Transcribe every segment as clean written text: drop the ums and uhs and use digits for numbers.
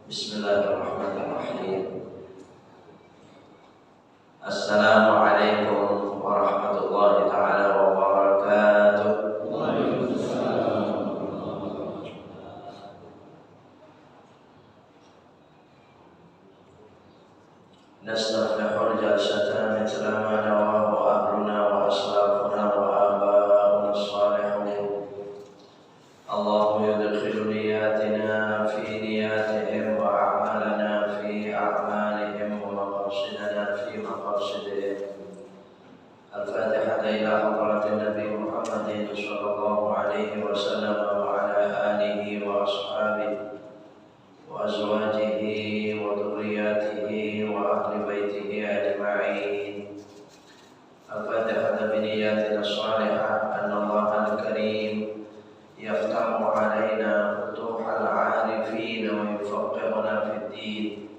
Bismillahirrahmanirrahim. Assalamualaikum warahmatullahi ta'ala wabarakatuh. Nastaghfirul jalsata mithla ma nawahu ahluna wa aslafuna wa aba'una as-salihun. Allahumma yudkhil niyatina fi niyatihim wa a'malana fi a'malihim wa maqasidana fi maqasidihim. Al-Fatihah ila hadratin Nabi Muhammadin sallallahu alaihi wasallam wa ala alihi wa ashabihi wa azwajihi wa dhurriyyatihi wa ahli baitihi ajma'in. Al-Fatihah bi niyatina as-salihah anna Allah al-Karim yaftahu alaina futuhal arifin wa yufaqqihuna fid din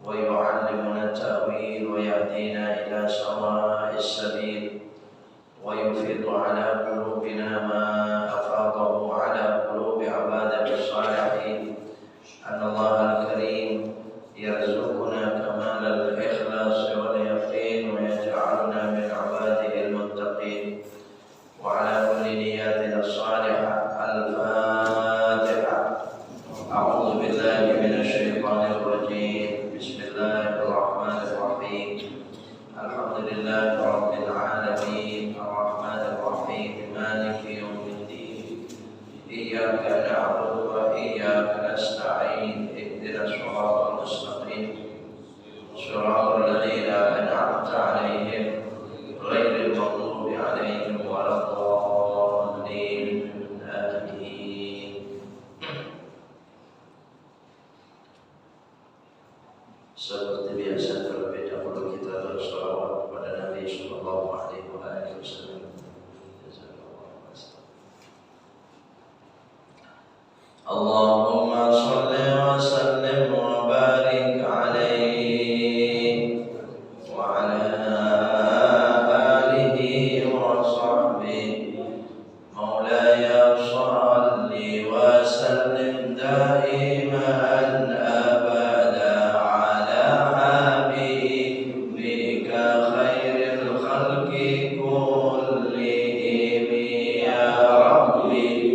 wa yu'allimuna at-ta'wil wa yahdina ila sawa'is sabil wa yufidu ala qulubina ma afadahu ala qulubi ibadihi salihin. Anna Allah al-Karim yarzuquna kamal al-ikhlas wal yaqin wa yaj'aluna min ibadihi al-muttaqin. Wa ala kulli niyatin as-salihah. Al-Fatihah. A'udzu billahi minasy syaithanir rajim. Bismillahirrahmanirrahim. Alhamdulillahi rabbil alamin. Arrahmanir rahim. Maliki yaumiddin. Iyyaka na'budu wa iyyaka nasta'in. Ihdinas siratal mustaqim. Shiratal ladzina an'amta 'alaihim ghairil maghdubi 'alaihim waladdallin. Amin. Seperti biasa terlebih dahulu kita bersolawat kepada Nabi sallallahu alaihi wasallam. Allahumma shalli wa sallim wa barik alaihi wa ala alihi wa sahbihi. Maulaya shalli wa sallim daiman abada ala habibika khairil khalqi kullihim ya Rabbi.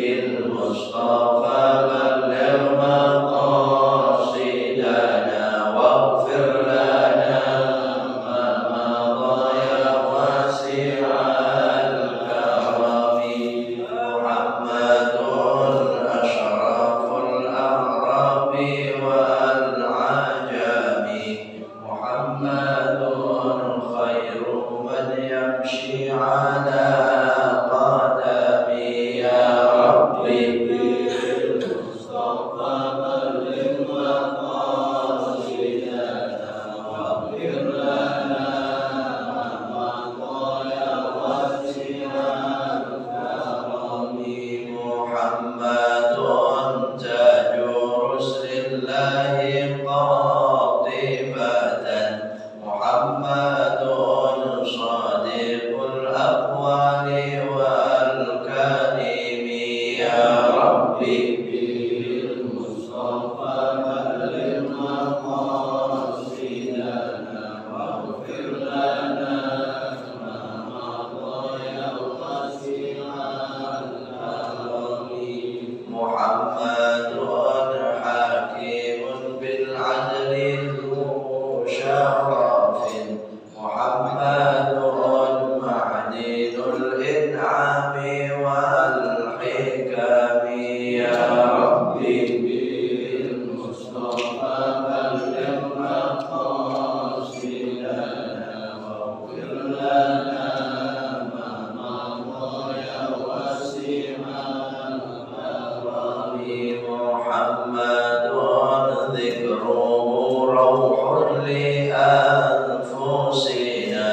Bil Mustafa balligh maqasidana waghfir lana ma madha ya wasi'al karami. Muhammadun ashraful a'rabi wal ajami. Muhammadun khairu man yamshi ala qadami ya Rabbi. Bil Mustafa balligh maqasidana waghfir lana ma madha ya wasi'al karami. Muhammadun taju ruslillahi qatibatan. Muhammadun sadiqul aqwali wal kalimi ya Rabbi. Bil Mustafa balligh maqasidana waghfir lana ma madha ya wasi'al karami. Muhammadun hakimun bil adli dhu syarafin. Muhammadun ma'dinul in'ami wal hikami ya Rabbi. Bil Mustafa balligh maqasidana waghfir lana ma madha ya wasi'al karami. Muhammadun dhikruhu rawhun li anfusina.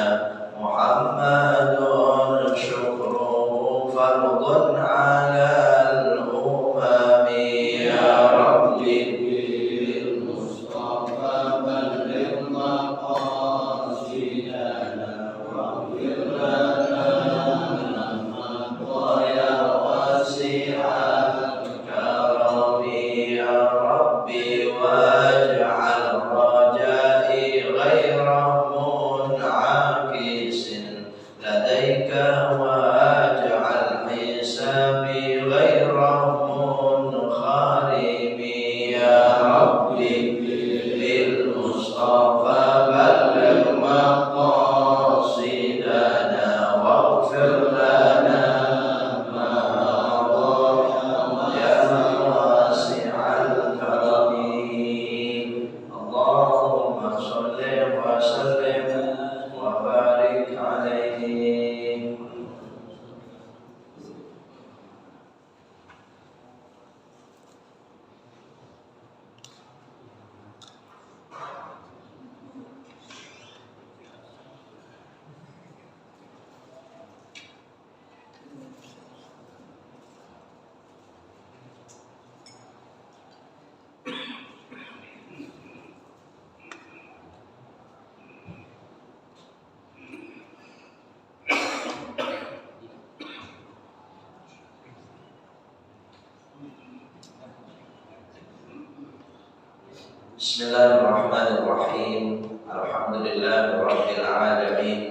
Muhammadun syukruhu fardun 'alal umami ya Rabbi. Bil Mustafa balligh maqasidana waghfir lana ma madha ya wasi'al karami ya Rabbi. المصطفى بلغ مقاصدنا واغفر لنا ما مضى يا واسع الكرم. اللهم صل وسلم وبارك عليه. Bismillahirrahmanirrahim. Alhamdulillahirabbil alamin.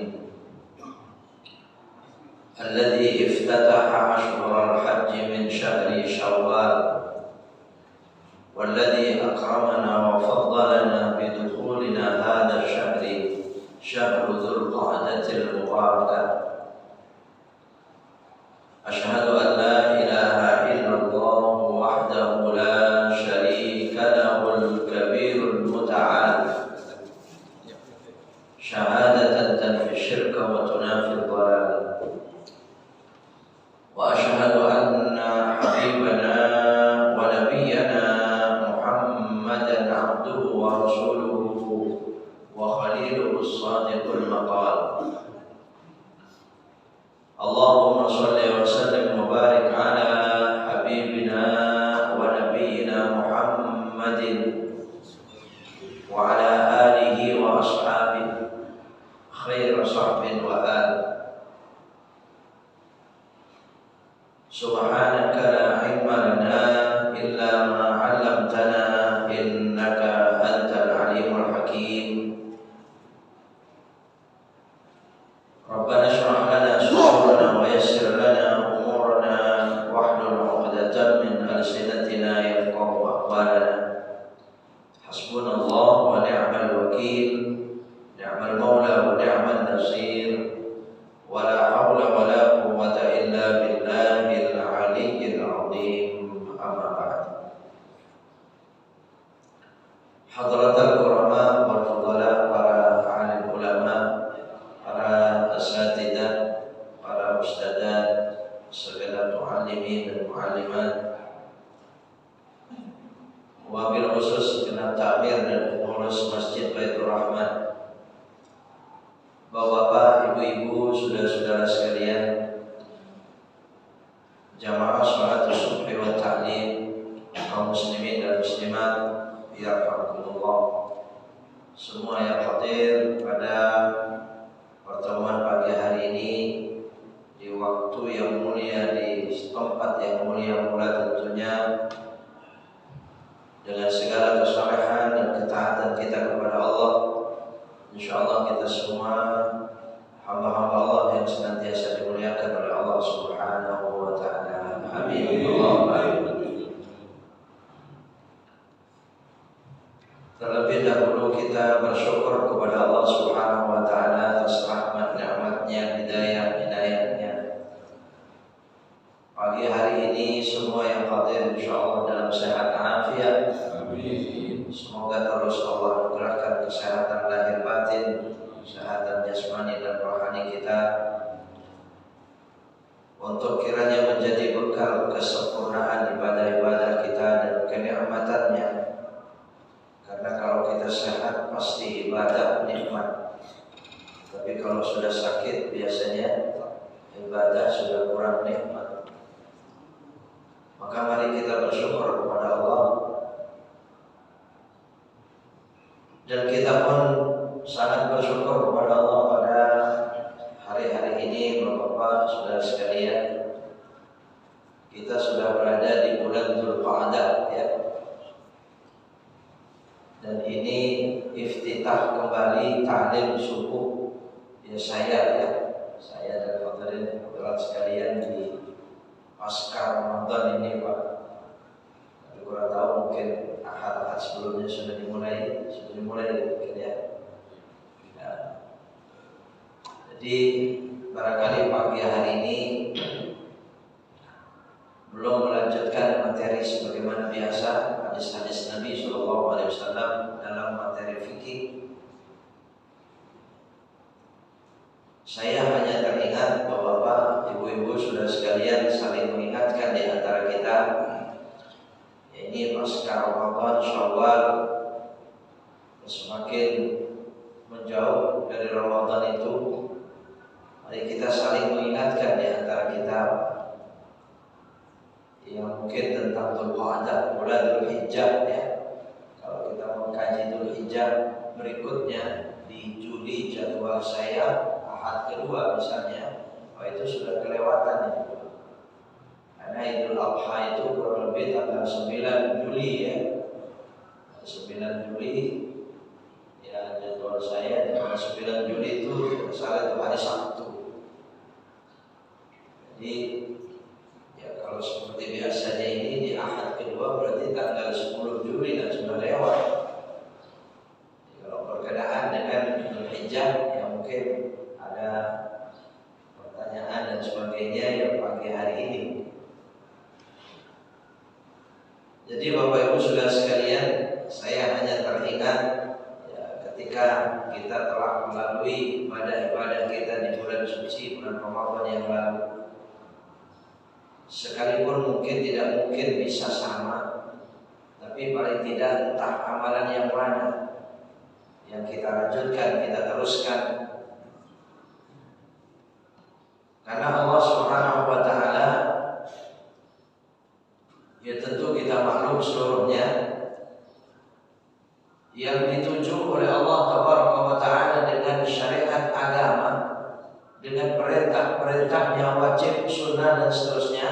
Alladzi iftataha ashhural hajj min syahri Syawal. Walladzi akramana wa faddalana bi dukhulina hadha syahri syahrul dzulqa'datil mubarakah. Asyhadu an la ilaha illallah wahdahu la syarika lahul kabirul muta'al syahadatan tanfi syirka wa tunafi dhalal. Wa asyhadu anna habibana wa nabiyyana Muhammadan abduhu wa rasuluhu wa khaliluhu as-sadiqul maqal. Allahumma salli wa sallim wa barik ala habibina wa nabiyyina Muhammadin wa ala alihi wa ashabihi khair sahbin wa al. Subhanaka la ilma lana illa ma 'allamtana innaka antal alimul hakim. Rabbana shrah lana sadrana wa yassir lana umurana wahlul 'uqdatam min alsinatina yafqahu aqwalana. Hasbunallahu wa ni'mal wakil, ni'mal maula wa ni'man nasir, wa la haula wa la quwwata illa billahil aliyyil azim. Amma ba'd. Hadratal kurama wal fudala, para alim ulama, para asatidzah, para ustadzah, segala muallimin dan muallimat, wabil khusus segenap takmir dan pengurus Masjid Baitur Rahman, bapak-bapak, ibu-ibu, saudara-saudara sekalian, jamaah salat subhi wa ta'lim, kaum muslimin dan muslimat, yarhamukumullah. Semua yang hadir pada pertemuan pagi hari ini di waktu yang mulia, di tempat yang mulia pula tentunya, dengan segala kesalehan dan ketaatan kita kepada Allah. Insyaallah kita semua hamba-hamba Allah yang senantiasa dimuliakan oleh Allah Subhanahu wa taala. Amin. Allahumma amin. Terlebih dahulu kita bersyukur kepada Allah Subhanahu wa taala atas rahmat nikmatnya, hidayah-hidayahnya. Pagi hari ini semua yang hadir insyaallah dalam sehat afiat. Amin. Semoga terus Allah anugerahkan kesehatan lahir batin, kesehatan jasmani dan rohani kita, untuk kiranya menjadi bekal kesempurnaan ibadah-ibadah kita dan kenikmatannya. Karena kalau kita sehat pasti ibadah nikmat, tapi kalau sudah sakit biasanya ibadah sudah kurang nikmat. Maka mari kita bersyukur kepada Allah. Dan kita pun sangat bersyukur kepada Allah pada hari-hari ini, Bapak-bapak, saudara sekalian. Kita sudah berada di bulan Dzulqa'dah, ya. Dan ini iftitah kembali ta'lim subuh. Ya saya dan hadirin sekalian di pasca Ramadan ini, Pak. Tapi kurang tahu mungkin ahad-ahad sebelumnya sudah dimulai, mungkin ya. Jadi barangkali pagi hari ini belum melanjutkan materi sebagaimana biasa hadis-hadis Nabi SAW dalam materi fikih. Saya hanya teringat bahwa ibu-ibu sudah sekalian saling mengingatkan di antara kita. Ini pasca Ramadan Syawal, semakin menjauh dari Ramadan itu, mari kita saling mengingatkan di antara kita yang mungkin tentang Dzulqa'dah, bulan Dzulhijjah ya. Kalau kita mengkaji Dzulhijjah berikutnya di Juli jadwal saya Ahad kedua misalnya, itu sudah kelewatan itu. Karena Idul Adha itu kurang lebih tanggal 9 Juli ya. 9 Juli ya, jadwal saya tanggal 9 Juli itu salah itu hari Sabtu. Jadi ya kalau seperti biasanya ini di Ahad kedua berarti tanggal 10 Juli dan sudah lewat. Jadi kalau berkenaan dengan Dzulhijjah ya mungkin ada pertanyaan dan sebagainya yang pagi hari ini. Jadi Bapak Ibu sudah sekalian, saya hanya teringat ya, ketika kita telah melalui ibadah-ibadah kita di bulan suci, bulan Ramadan yang lalu, sekalipun mungkin tidak mungkin bisa sama, tapi paling tidak entah amalan yang mana yang kita lanjutkan, kita teruskan. Karena Allah Subhanahu wa Ta'ala, ya tentu kita maklum seluruhnya, yang dituju oleh Allah Tabaraka wa Ta'ala dengan syariat agama, dengan perintah-perintahnya wajib, sunnah dan seterusnya,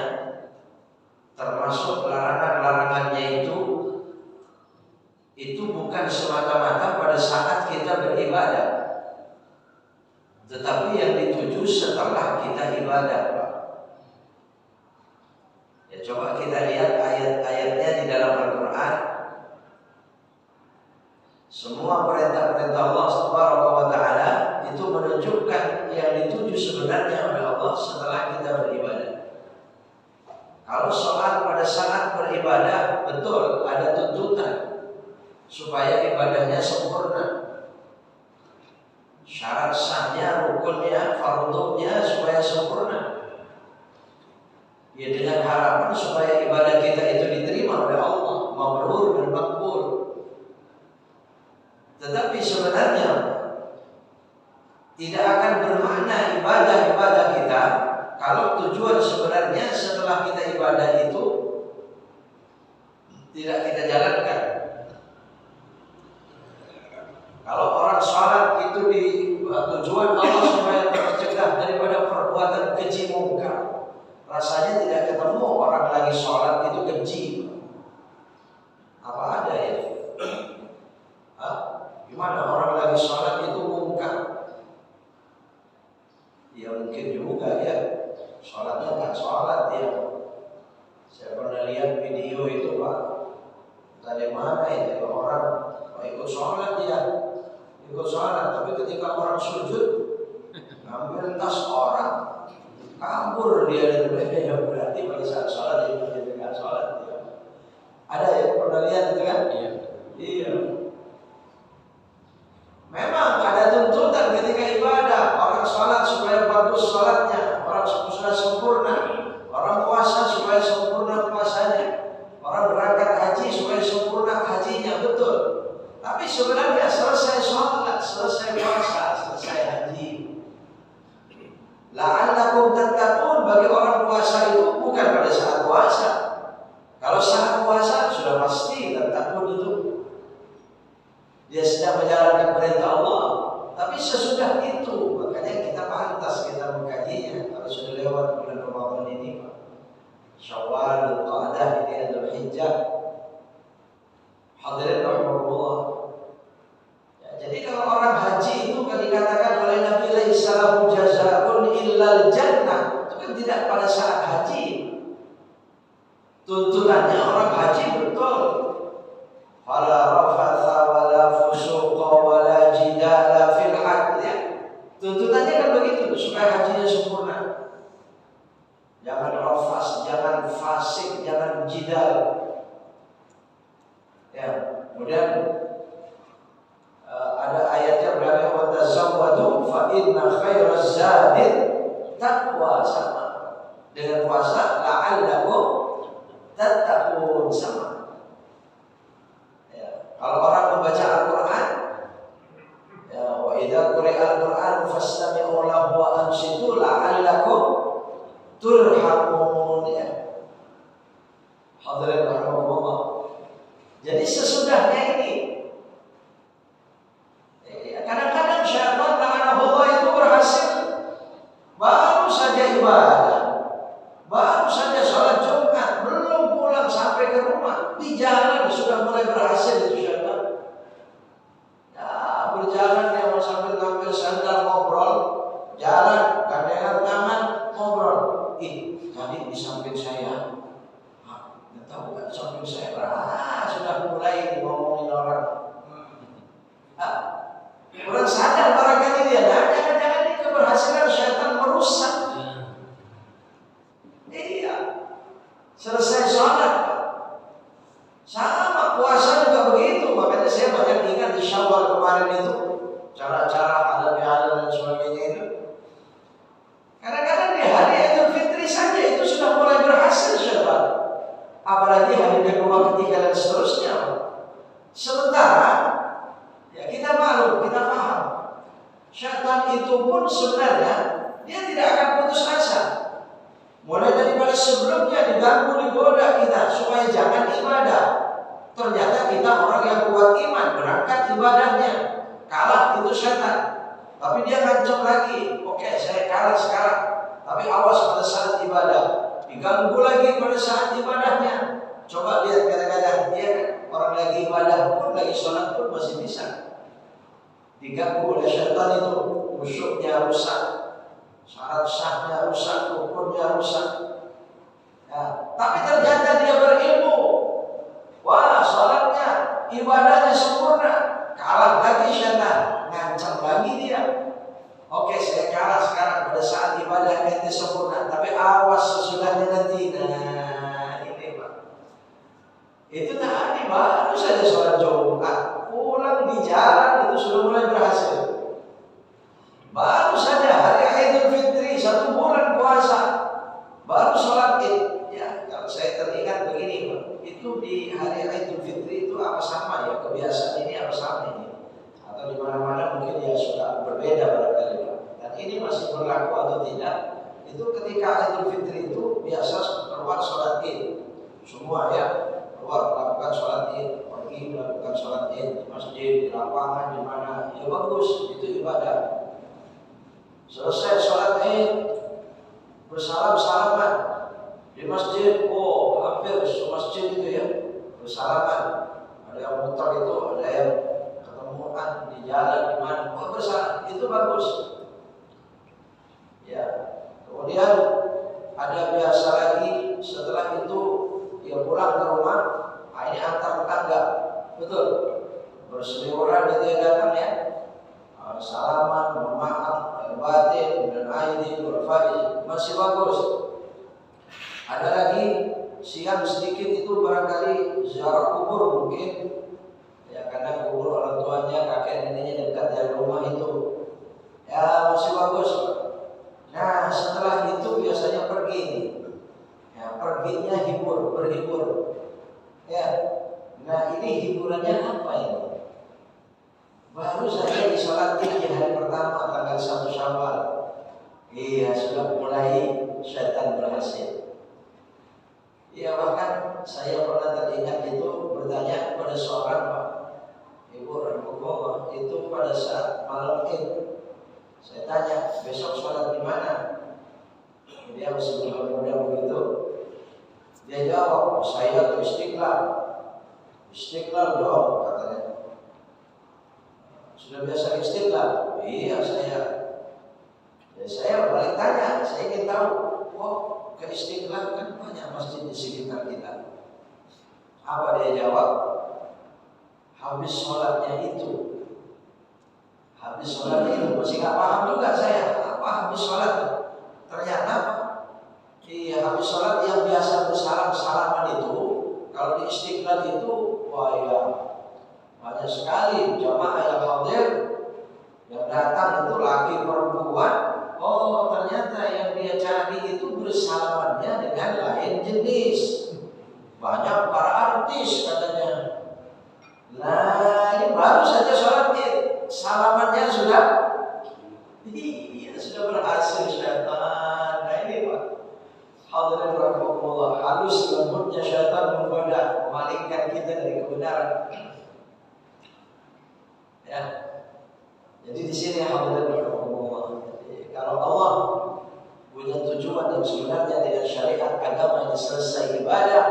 termasuk larangan-larangannya itu bukan semata-mata pada saat kita beribadah, tetapi yang dituju setelah kita ibadah. Ya, coba kita lihat ayat-ayatnya di dalam Al-Quran. Semua perintah-perintah Allah Subhanahu wa Ta'ala itu menunjukkan yang dituju sebenarnya oleh Allah setelah kita beribadah. Kalau sholat pada saat beribadah, betul ada tuntutan supaya ibadahnya sempurna. Syarat sahnya, rukunnya, fardunya supaya sempurna. Ya dengan harapan supaya ibadah kita itu diterima oleh Allah, mabrur dan makbul. Tetapi sebenarnya tidak akan bermakna ibadah-ibadah kita kalau tujuan sebenarnya setelah kita ibadah itu tidak kita jalankan. Kalau orang sholat itu di tujuan Allah supaya tercegah daripada perbuatan keji mungkar, rasanya tidak ketemu orang lagi sholat itu keji. Apa ada ya? Gimana orang lagi sholat itu mungkar? Ya mungkin juga ya, sholatnya nggak sholat ya. Saya pernah lihat video itu Pak, dari mana itu orang ikut sholat dia, ikut sholat, tapi ketika orang sujud ngambil tas orang, kabur dia dari mereka. Ya berarti pada saat sholat dia tidak sholat ya. Ada ya, pernah lihat itu kan? Iya. Memang ada tuntutan ketika ibadah, orang sholat supaya bagus sholatnya, orang supaya sempurna, orang puasa supaya sempurna puasanya, orang berangkat haji supaya sempurna hajinya, betul. Tapi sebenarnya selesai sholat, selesai puasa, selesai haji, la'allakum tattaqun, bagi orang puasa itu bukan pada saat puasa. Kalau saat puasa sudah pasti tattaqun itu dia sedang menjalankan perintah Allah. Tapi sesudah itu, makanya kita pantas kita mengkajinya. Kalau sudah lewat bulan Ramadan ini, Syawal, Dzulqa'dah, ini Dzulhijjah. Hadirin rahimahullah. Ya, jadi kalau orang haji itu kan dikatakan oleh Nabi laisa lahu jazaa'un illal jannah, itu kan tidak pada saat haji. Tuntunannya orang haji betul. Fala rafatha wala fusuqa wala jidala fil hajj. Tuntutannya kan begitu. zadid taqwa sama. Dengan puasa la'allakum tattaqun sama. Ya, kalau orang membaca Al-Qur'an, ya, wa idza quri'al Qur'an fastami'u lahu wa ansitu la'allakum turhamun ya. Hadirin rahimakumullah. Jadi sesudahnya ini kadang-kadang syaitan la'anahullah itu berhasil baru saja ibadah, baru saja sholat Jumat, belum pulang sampai ke rumah, di jalan sudah mulai berhasil itu syaitan. Ya, berjalan dia mau sambil ngambil sandal ngobrol, jalan gandengan tangan ngobrol. Tadi di samping saya, nggak tahu nggak di samping saya, sudah mulai ngomongin orang. Orang sadar barangkali dia, jangan-jangan ini keberhasilan syaitan merusak. Iya, selesai sholat, sama puasa juga begitu. Makanya saya banyak ingat di Syawal kemarin itu, cara-cara halal dan sebagainya itu. Kadang-kadang di hari Idul Fitri saja itu sudah mulai berhasil syaitan. Apalagi hari kedua, ketiga dan seterusnya. Sementara ya kita malu, kita paham. Syaitan itu pun sebenarnya dia tidak akan putus asa. Mulai daripada sebelumnya diganggu, digoda kita supaya jangan ibadah. Ternyata kita orang yang kuat iman, berangkat ibadahnya. Kalah itu syaitan. Tapi dia ngancam lagi. Oke, saya kalah sekarang. Tapi awas pada saat ibadah. Diganggu lagi pada saat ibadahnya. Coba lihat kadang-kadang dia orang lagi ibadah pun, lagi sholat pun masih bisa diganggu oleh syaitan itu. Khusyuknya rusak, syarat sahnya rusak, rukunnya rusak. Ya, tapi ternyata dia berilmu. Wah, sholatnya, ibadahnya sempurna. Kalah lagi syaitan, ngancam lagi dia. Oke, saya kalah sekarang pada saat ibadah nanti sempurna. Tapi awas sesudahnya nanti. Nah, ini Pak. Itu tadi baru saja sholat Jumat, pulang di jalan itu sudah mulai berhasil. Baru saja hari Idul Fitri, 1 bulan puasa, baru sholat Id. Ya, kalau saya teringat begini Pak, itu di hari Idul Fitri itu apa sama ya kebiasaan ini, apa sama ini? Atau di mana-mana mungkin ya sudah berbeda barangkali Pak. Dan ini masih berlaku atau tidak? Itu ketika Idul Fitri itu biasa keluar sholat Id, semua ya. Keluar melakukan sholat Id, pergi melakukan sholat Id di masjid, di lapangan, di mana, ya bagus, itu ibadah. Selesai sholat Id, bersalam-salaman di masjid. Oh, hampir masjid itu ya bersalaman. Ada yang muter itu, ada yang ketemuan di jalan di mana, oh bersalam, itu bagus. Ya, kemudian ada biasa lagi setelah itu dia pulang ke rumah, ini antar tetangga, betul, berseliweran itu ya datang ya, salaman, mohon maaf, batin dan aidin berfaid, masih bagus. Ada lagi siang sedikit itu barangkali ziarah kubur mungkin, ya karena kubur orang tuanya, kakek neneknya dekat dari rumah itu, ya masih bagus. Nah setelah itu biasanya pergi nih. Ya, perginya berhibur. Ya. Nah, ini hiburannya apa ini? Baru saja di sholat Id di hari pertama tanggal 1 Syawal. Iya, sudah mulai syaitan berhasil. Iya, bahkan saya pernah teringat itu bertanya kepada seorang Pak, Ibu Rahimahullah, itu pada saat malam Id. Saya tanya, besok sholat di mana? Dia masih muda begitu. Dia jawab, saya ke Istiqlal. Istiqlal dong katanya. Sudah biasa Istiqlal? Iya saya. Ya, saya balik tanya, saya ingin tahu. Oh ke Istiqlal kan banyak masjid di sekitar kita. Apa dia jawab? Habis sholatnya itu. Habis sholat itu masih nggak paham juga saya. Apa habis sholat? Ternyata di habis sholat yang biasa bersalam-salaman itu, kalau di Istiqlal itu, wah ya banyak sekali jamaah yang hadir, yang datang itu laki perempuan. Oh salamannya sudah berhasil syaitan. Nah ini Pak, hadirin rahimakumullah, halus lembutnya syaitan menggoda, memalingkan kita dari kebenaran. Ya, jadi di sini hadirin rahimakumullah, kalau Allah punya tujuan yang sebenarnya dengan syariat agama ini selesai ibadah,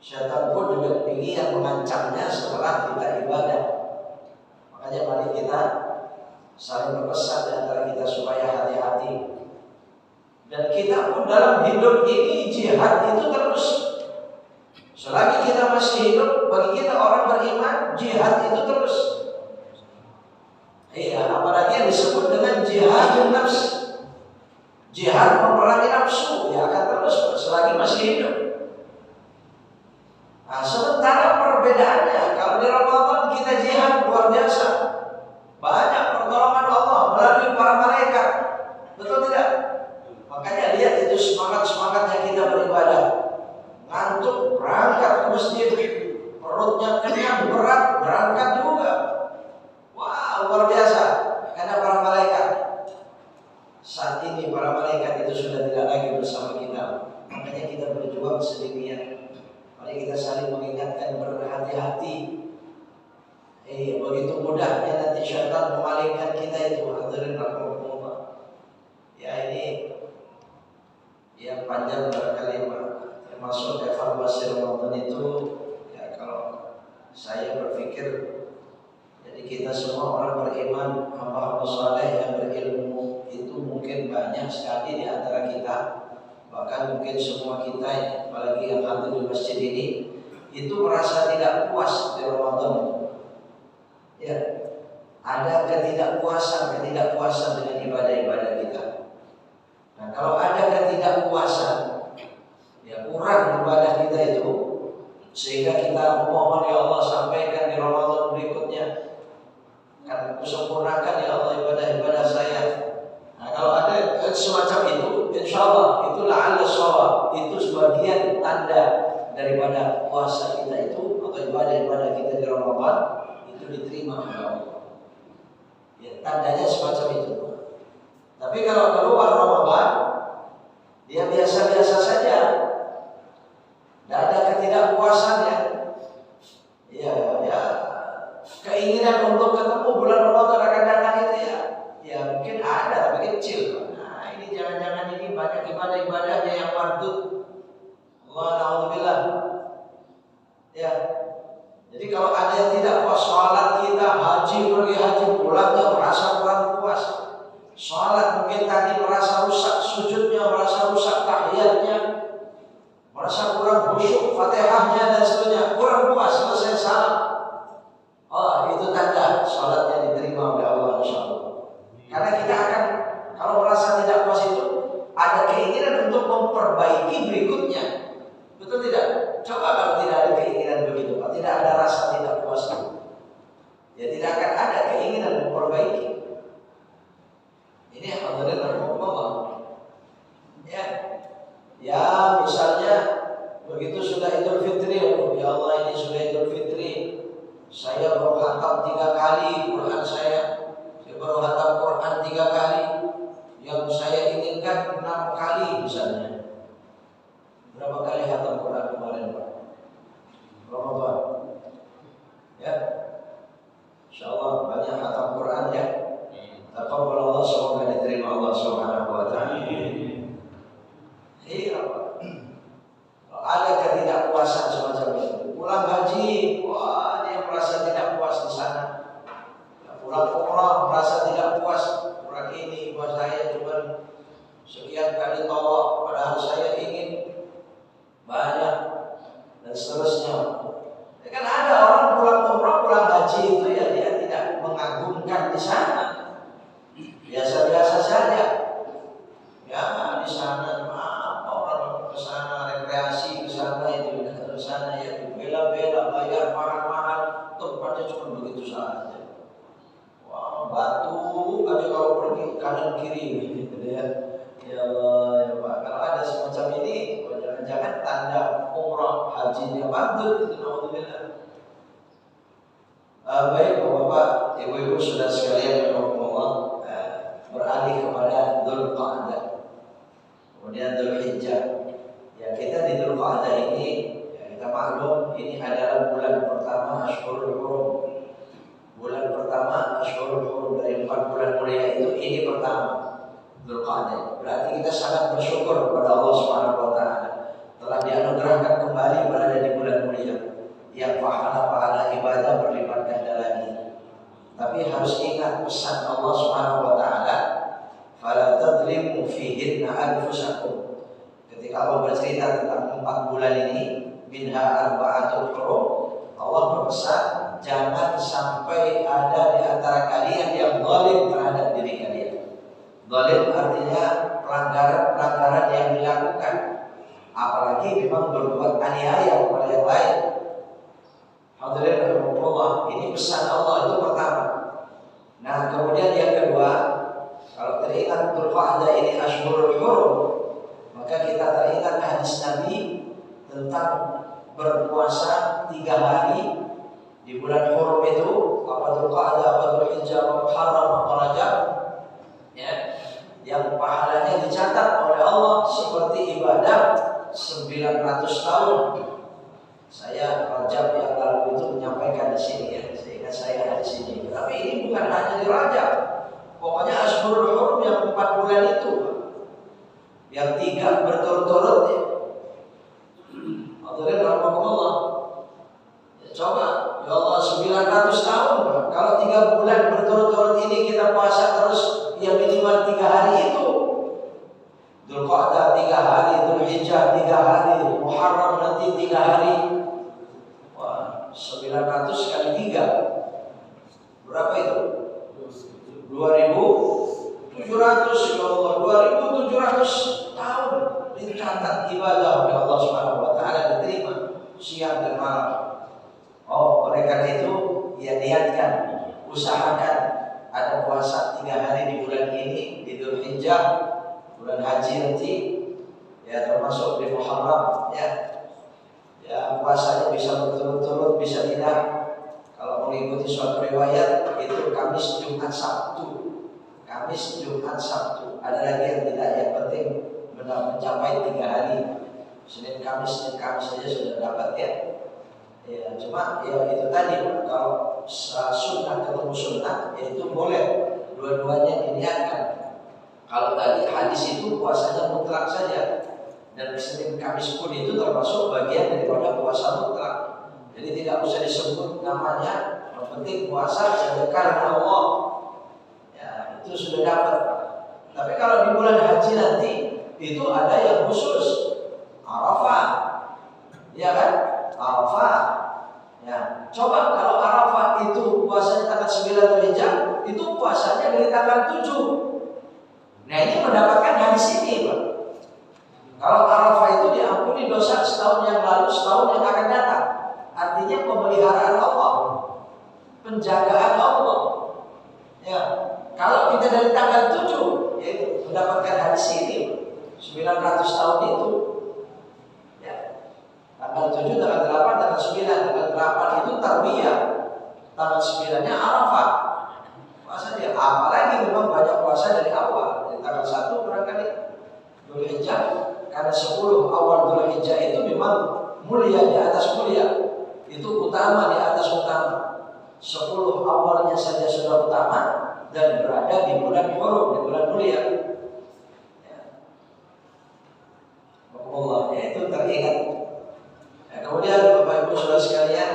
syaitan pun juga ingin mengancamnya setelah kita ibadah. Makanya mari kita saling berpesan di antara kita supaya hati-hati. Dan kita pun dalam hidup ini jihad itu terus. Selagi kita masih hidup, bagi kita orang beriman, jihad itu terus. Iya, apalagi yang disebut dengan jihad nafs, jihad memerangi nafsu, ya akan terus selagi masih hidup. Nah, sementara perbedaannya, kalau di Ramadan kita jihad luar biasa, banyak pertolongan Allah melalui para malaikat, betul tidak? Makanya lihat itu semangatnya kita beribadah, ngantuk berangkat ke masjid, perutnya kenyang berat berangkat juga. Wah, luar biasa karena para malaikat. Saat ini para malaikat itu sudah tidak lagi bersama kita, makanya kita berjuang sedemikian. Mari kita saling mengingatkan, berhati-hati. Begitu mudahnya nanti syaitan memalingkan kita itu. Hadirin rahimakumullah. Ya ini yang panjang barangkali Pak, termasuk evaluasi Ramadan itu. Ya kalau saya berpikir, jadi kita semua orang beriman, hamba-hamba saleh yang berilmu itu mungkin banyak sekali di antara kita. Bahkan mungkin semua kita, apalagi yang hadir di masjid ini, itu merasa tidak puas di Ramadan itu. Ya, ada ketidakpuasan dengan ibadah-ibadah kita. Nah, kalau ada ketidakpuasan, ya kurang ibadah kita itu, sehingga kita memohon ya Allah sampaikan di Ramadan berikutnya, kan kusempurnakan ya Allah ibadah-ibadah saya. Nah, kalau ada semacam itu, insya Allah itu la'alla shawab, itu sebagian tanda daripada puasa kita itu atau ibadah-ibadah kita di Ramadan itu diterima oleh Allah. Ya, tandanya semacam itu. Tapi kalau keluar Ramadan, dia biasa-biasa saja, tidak ada ketidakpuasannya. Ya, keinginan untuk ketemu bulan Ramadan akan datang itu ya mungkin ada tapi kecil. Nah ini jangan-jangan ini banyak ibadah-ibadahnya yang mardud. Allah na'udzubillah. Ya, jadi kalau ada yang tidak puas sholat kita, pergi haji pulangnya merasa kurang puas. Sholat mungkin tadi merasa rusak sujudnya, merasa rusak tahiyatnya, merasa kurang khusyuk Fatihahnya dan sebagainya, kurang puas selesai salam. Oh, itu tanda sholatnya diterima oleh Allah insyaallah. Karena kita akan, kalau merasa tidak puas itu, ada keinginan untuk memperbaiki berikutnya. Betul tidak? Coba kalau tidak ada keinginan begitu, Pak, tidak ada rasa tidak puas, ya tidak akan ada keinginan memperbaiki. Ini hadirin rahimakumullah. Ya, misalnya begitu sudah Idul Fitri, ya Allah ini sudah Idul Fitri, saya baru khatam 3 kali Quran saya baru khatam Quran 3 kali, yang saya inginkan 6 kali misalnya. Berapa kali khatam Quran kemarin Pak? Ramadan. Ya, insyaallah banyak khatam Quran ya. Taqabbal Allah, semoga diterima Allah Subhanahu wa taala. Iya Pak. Kalau ada ketidakpuasan semacam itu, pulang haji, wah dia merasa tidak puas di sana. Pulang umrah merasa tidak puas, kurang ini buat saya cuma sekian kali tawaf, padahal saya ingin banyak dan seterusnya. Ya kan ada orang pulang umrah, pulang haji itu ya dia tidak mengagumkan di sana, biasa-biasa saja. Ya di sana apa orang ke sana rekreasi ke sana itu ke sana ya bela-bela bayar mahal-mahal, tempatnya cuma begitu saja. Batu aja kalau pergi kanan kiri gitu ya. Ya Allah ya Pak, kalau ada semacam ini, jangan-jangan tanda umrah hajinya bandut itu naudzubillah. Baik Bapak, ibu-ibu saudara sekalian rahimakumullah, beralih kepada Dzulqa'dah, kemudian Dzulhijjah. Ya, kita di Dzulqa'dah ini, ya, kita maklum ini adalah bulan pertama Ashhurul Hurum. Bulan pertama Ashhurul Hurum dari 4 bulan mulia itu, ini pertama Dzulqa'dah. Berarti kita sangat bersyukur kepada Allah Subhanahu wa taala telah dianugerahkan kembali berada di bulan mulia yang pahala-pahala ibadah berlipat ganda lagi. Tapi harus ingat pesan Allah Subhanahu wa taala, fala tadlimu fihinna anfusakum. Ketika Allah bercerita tentang 4 bulan ini, minha arba'atul hurum, Allah berpesan jangan sampai ada di antara kalian yang zalim terhadap diri kalian. Zalim artinya pelanggaran-pelanggaran yang dilakukan, apalagi memang berbuat aniaya kepada yang lain. Hadirin rahimakumullah, ini pesan Allah itu pertama. Nah, kemudian yang kedua, kalau teringat Dzulqa'dah ini Ashhurul Hurum, maka kita teringat hadis Nabi tentang berpuasa 3 hari di bulan Hurum itu, apa Dzulqa'dah, apa Dzulhijjah, apa Muharram, apa Rajab, ya, yang pahalanya dicatat oleh Allah seperti ibadah 900 tahun. Saya Rajab yang lalu itu menyampaikan di sini, ya, sehingga saya ada di sini. Tapi ini bukan hanya di Rajab, pokoknya Ashhurul Hurum yang 4 bulan itu, yang 3 berturut-turut, ya. Hadirin rahimakumullah. Ya, coba, ya Allah 900 tahun. Kalau 3 bulan berturut-turut ini kita puasa terus, ya minimal 3 hari itu. Dzulqa'dah 3 hari, Dzulhijjah 3 hari, Muharram nanti 3 hari. Wah, 900 kali 3 berapa itu? 2.700, ya Allah, 2.700 tahun dicatat ibadah oleh Allah Subhanahu wa taala, diterima siang dan malam. Oh, oleh karena itu ya niatkan, usahakan ada puasa 3 hari di bulan ini, di Dzulhijjah, bulan haji nanti, ya, termasuk di Muharram, ya. Ya, puasanya bisa berturut-turut, bisa tidak. Kalau mengikuti suatu riwayat itu Kamis, Jumat, Sabtu. Kamis, Jumat, Sabtu. Ada lagi yang tidak, yang penting benar mencapai 3 hari. Senin, Kamis saja sudah dapat, ya. Ya, cuma ya itu tadi, kalau sunnah ketemu sunnah, ya itu boleh dua-duanya diniatkan. Kalau tadi hadis itu puasanya mutlak saja, dan Senin Kamis pun itu termasuk bagian daripada puasa mutlak. Jadi tidak usah disebut namanya, yang penting puasa saja karena Allah. Ya, itu sudah dapat. Tapi kalau di bulan haji nanti itu ada yang khusus, Arafah, ya kan? Arafah. Ya, coba kalau Arafah itu puasanya tanggal 9 Dzulhijjah, itu puasanya dari tanggal 7. Nah, ini mendapatkan hadis ini, Pak. Kalau Arafah itu diampuni dosa setahun yang lalu, setahun yang akan datang. Artinya pemeliharaan Allah, penjagaan Allah. Ya, kalau kita dari tanggal 7, yaitu mendapatkan hadis ini, 900 tahun itu. Ya, tanggal 7, tanggal 8, tanggal 9, tanggal 8 itu Tarwiyah, tanggal 9-nya Arafah. Puasa dia, apalagi memang banyak puasa dari awal. Dari tanggal 1 barangkali Dzulhijjah, karena 10 awal Dzulhijjah itu memang mulia di atas mulia. Itu utama di atas utama. 10 awalnya saja sudah utama dan berada di bulan Hurum, di bulan mulia. Ya. Allah, ya, itu teringat. Ya, kemudian Bapak Ibu Saudara sekalian,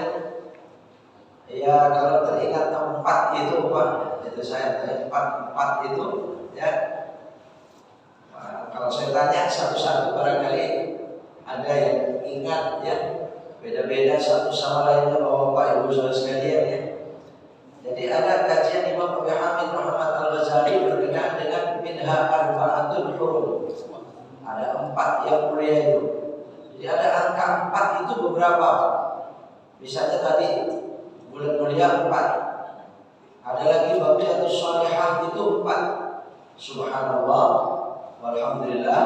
ya kalau teringat 4 itu, Pak, itu saya tanya 4 itu, ya. Nah, kalau saya tanya satu-satu barangkali ada yang ingat, ya. Beda-beda satu sama lainnya Bapak Ibu Saudara sekalian, ya. Jadi ada kajian Imam Abu Hamid Muhammad Al-Ghazali berkenaan dengan minha arba'atul hurum. Ada 4 yang mulia itu. Jadi ada angka 4 itu beberapa. Misalnya tadi bulan mulia 4. Ada lagi baqiyatus shalihah itu 4. Subhanallah, walhamdulillah,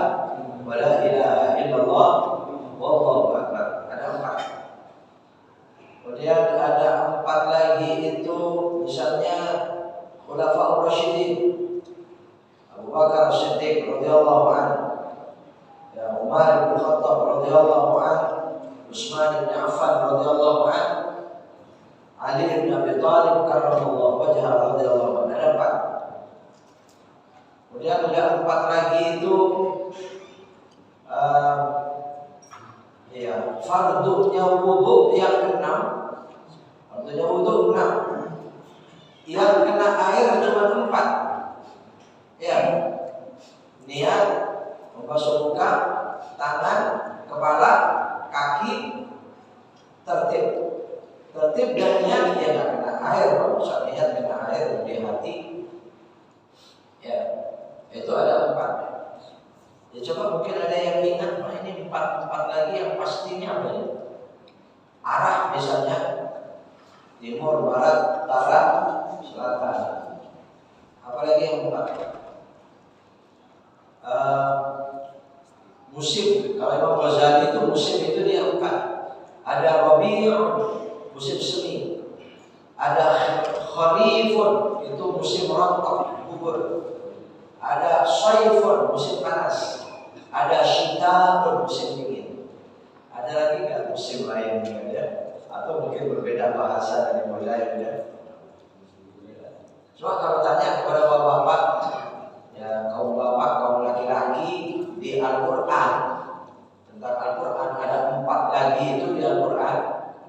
wala ilaha illallah, wallahu akbar. Ada 4. Kemudian ada 4 lagi itu misalnya Khulafaur Rasyidin, Abu Bakar As-Siddiq radhiyallahu anhu, ya Umar bin Khattab radhiyallahu anhu, Utsman bin Affan radhiyallahu anhu, Ali bin Abi Thalib karramallahu wajhahu radhiyallahu anhu. Ada 4. Kemudian ada 4 lagi itu fardunya wudu yang ke-6. Fardunya wudu 6. Yang kena air cuma 4. Ya. Niat membasuh muka, tangan, kepala, kaki, tertib. Tertib dan niat dia nggak kena air. Kalau misalnya niat kena air di hati, ya itu ada 4. Ya coba mungkin ada yang ingat, ini 4 lagi yang pastinya apa ya? Arah misalnya timur, barat, utara, selatan. Apalagi yang 4? Musim. Kalau Imam Ghazali itu musim itu dia 4. Ada Rabi'un, musim semi. Ada Kharifun, itu musim rontok, gugur. Ada Saifun, musim panas. Ada Syita'un, musim dingin. Ada lagi nggak musim lain ya? Atau mungkin berbeda bahasa dari mulai ya? Coba kalau tanya kepada bapak-bapak, ya kaum bapak, kaum laki-laki di Al-Quran, tentang Al-Quran ada 4 lagi itu di Al-Quran.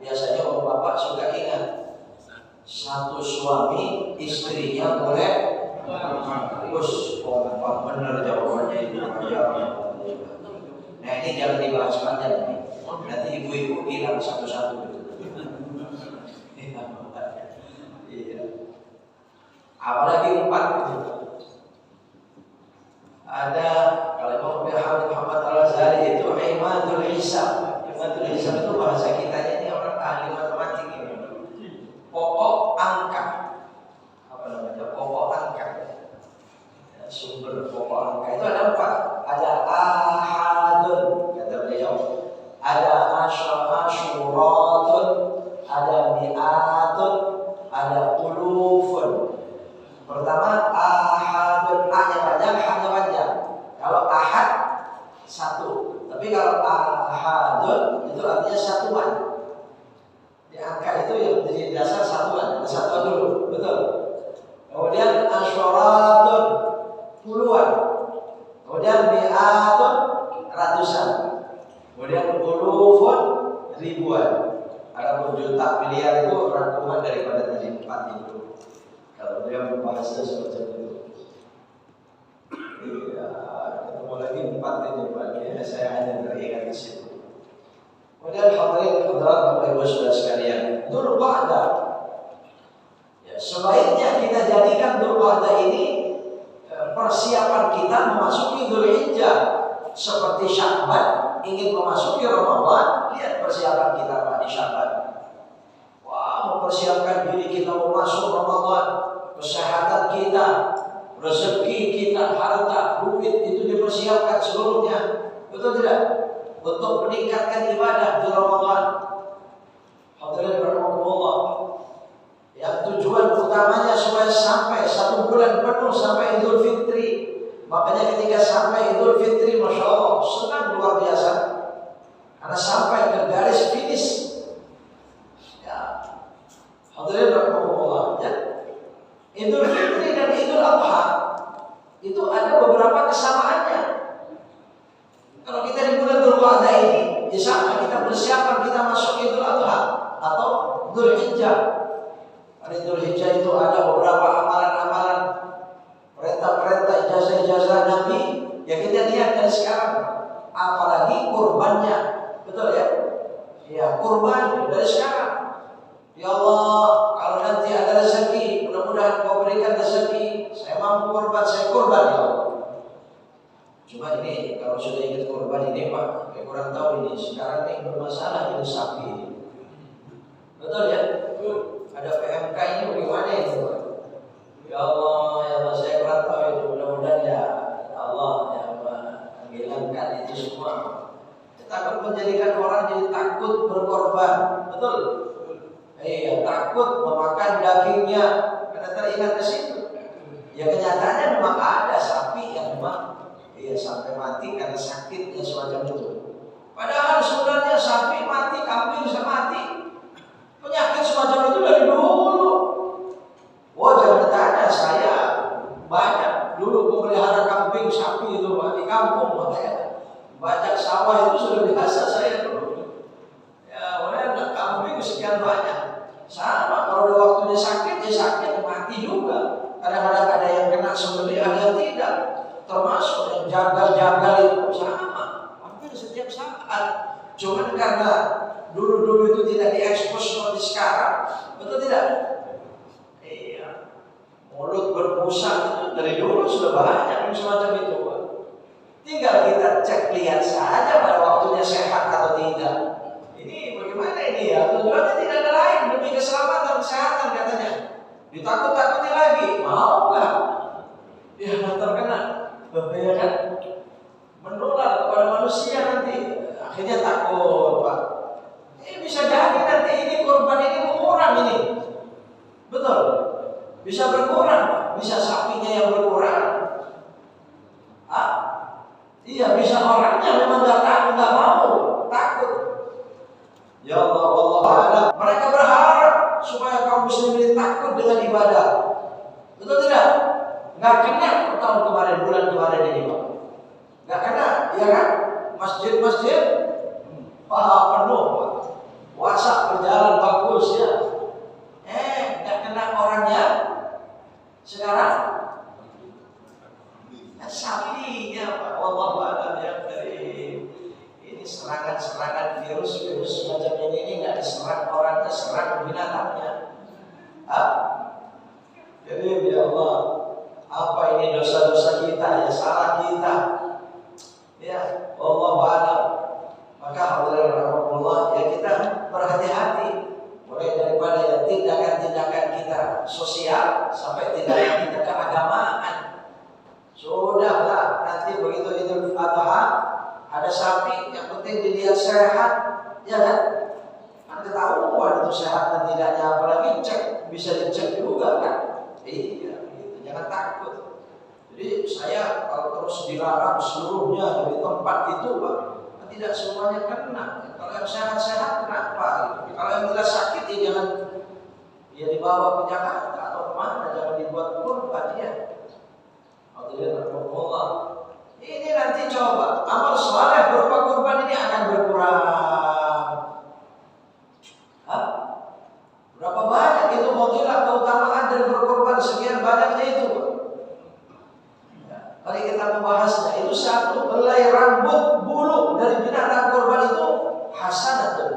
Biasanya bapak-bapak suka ingat, 1 suami istrinya boleh. Terus bapak benar jawabannya itu. Nah ini jangan dibahas panjang nih. Nanti ibu-ibu hilang satu-satu. Iya. Apalagi 4 itu. Ada kalau Muhammad Al-Ghazali itu Imadul Hisab. Imadul Hisab itu bahasa kitanya ini orang ahli matematik ini. Pokok angka. Apa namanya? Pokok angka. Ya, sumber pokok angka itu ada 4. Ada ahadun kata beliau. Ada asyuratun, ada mi'atun, ada ulufun. Pertama ahadun, A-nya panjang, H-nya panjang. Kalau ahad 1, tapi kalau ahadun itu artinya satuan. Di angka itu yang menjadi dasar satuan, satuan dulu, betul. Kemudian asyuratun, puluhan. Kemudian mi'atun, ratusan. Kemudian ulufun, ribuan. Ada juta, miliar itu rangkuman daripada tadi 4 itu. Kalau dia membahasnya semacam itu, ya ketemu lagi 4 itu ya, saya hanya teringat di situ. Kemudian hadirin hadirat Bapak Ibu Saudara sekalian, Dzulqa'dah. Ya, sebaiknya kita jadikan Dzulqa'dah ini persiapan kita memasuki Dzulhijjah. Seperti Sya'ban ingin memasuki Ramadan, lihat persiapan kita Pak di Sya'ban. Wah, mempersiapkan diri kita mau masuk Ramadan, kesehatan kita, rezeki kita, harta, duit itu dipersiapkan seluruhnya. Betul tidak? Untuk meningkatkan ibadah di Ramadan. Hadirin rahimakumullah. Yang tujuan utamanya supaya sampai 1 bulan penuh sampai Idul Fitri. Makanya ketika sampai Idul Fitri, Masya Allah, senang luar biasa. Karena sampai ke garis finish. Ya, hadirin rahimakumullah. Ya. Idul Fitri dan Idul Adha itu ada beberapa kesamaannya. Kalau kita di bulan Dzulqa'dah ini, di sana kita persiapan kita masuk Idul Adha atau Dzulhijjah. Pada Dzulhijjah itu ada beberapa amalan-amalan, perintah-perintah, ijazah-ijazah Nabi yang kita lihat dari sekarang. Apalagi kurbannya, betul ya? Ya, kurban dari sekarang. Ya Allah, kalau nanti ada rezeki, mudah-mudahan Kau berikan rezeki, saya mampu kurban, saya kurban ya Allah. Cuma ini kalau sudah ingat kurban ini Pak, saya kurang tahu ini sekarang ini bermasalah ini sapi ini. Betul ya? Ada PMK ini bagaimana itu Pak? Ya Allah, saya kurang tahu itu. Mudah-mudahan ya Allah yang menghilangkan itu semua. Takut menjadikan orang jadi takut berkorban, betul? Iya, takut memakan dagingnya karena teringat ke situ. Kadang-kadang ada yang kena sembelih, ada yang tidak. Termasuk yang jagal-jagal itu sama, hampir setiap saat. Cuman karena dulu-dulu itu tidak diekspos seperti sekarang, betul tidak? Iya. Mulut berbusa itu dari dulu sudah banyak yang semacam itu, Pak. Tinggal kita cek lihat saja pada waktunya sehat atau tidak. Ini bagaimana ini ya? Tujuannya tidak ada lain demi keselamatan kesehatan katanya. Ditakut-takuti lagi, mau nggak? Ya terkena, bahaya kan? Menular kepada manusia nanti. Akhirnya takut, Pak. Ini bisa jadi nanti ini korban ini mengurang ini, betul? Bisa berkurang, Pak. Bisa sapinya yang berkurang. Iya, bisa orangnya memang nggak mau, takut. Ya Allah, Allah. Mereka berharap supaya kaum muslimin takut dengan ibadah. Betul tidak? Nggak kena tahun kemarin, bulan kemarin ini, Pak. Nggak kena, ya kan? Masjid-masjid penuh, Pak. Puasa berjalan bagus ya. Nggak kena orangnya. Sekarang sapinya, Pak. Wallahu a'lam ya. Ini serangan-serangan virus semacam ini nggak diserang orangnya, serang binatangnya. Jadi ya Allah, apa ini dosa-dosa kita, ya salah kita. Ya, wallahu a'lam. Maka alhamdulillah ya kita berhati-hati mulai daripada ya tindakan-tindakan kita sosial sampai tindakan keagamaan. Sudahlah, nanti begitu Idul Adha ada sapi, yang penting dilihat sehat, ya kan? Kan ketahuan itu sehat dan tidaknya, apalagi cek, bisa dicek juga kan? Iya, gitu. Jangan takut. Jadi saya kalau terus dilarang seluruhnya dari tempat itu, Pak, tidak semuanya kena. Kalau yang sehat-sehat kenapa? Gitu. Kalau yang tidak sakit ya jangan ya dibawa ke Jakarta atau kemana, jangan dibuat kurban ya. Ini nanti coba amal soleh berupa kurban ini akan berkurang. Berapa banyak itu fadilah keutamaan dari berkorban, sekian banyaknya itu. Mari kita membahasnya. Itu satu, belai rambut bulu dari binatang korban itu hasanatun.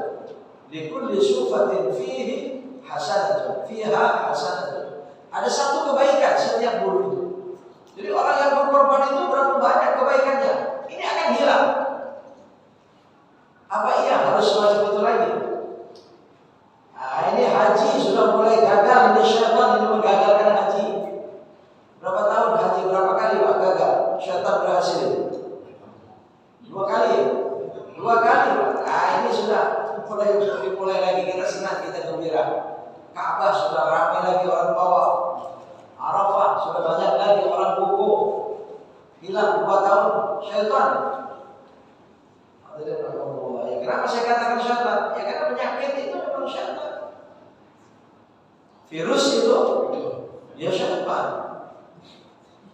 Likulli sufatin fihi hasanatun, fiha hasanatun. Ada satu kebaikan setiap bulu itu. Jadi orang yang berkorban itu berapa banyak kebaikannya? Ini akan hilang. Apa iya harus semacam itu lagi? Nah, ini haji sudah mulai gagal. Ini syaitan ini menggagalkan haji. Berapa tahun haji, berapa kali Pak gagal? Syaitan berhasil. 2 kali. 2 kali Pak. Nah ini sudah mulai lagi, kita senang, kita gembira. Ka'bah sudah ramai lagi orang bawa. Arafah sudah banyak lagi orang wukuf. Hilang 2 tahun syaitan. Ya, kenapa saya katakan syaitan? Ya karena penyakit itu memang syaitan. Virus itu ya syaitan.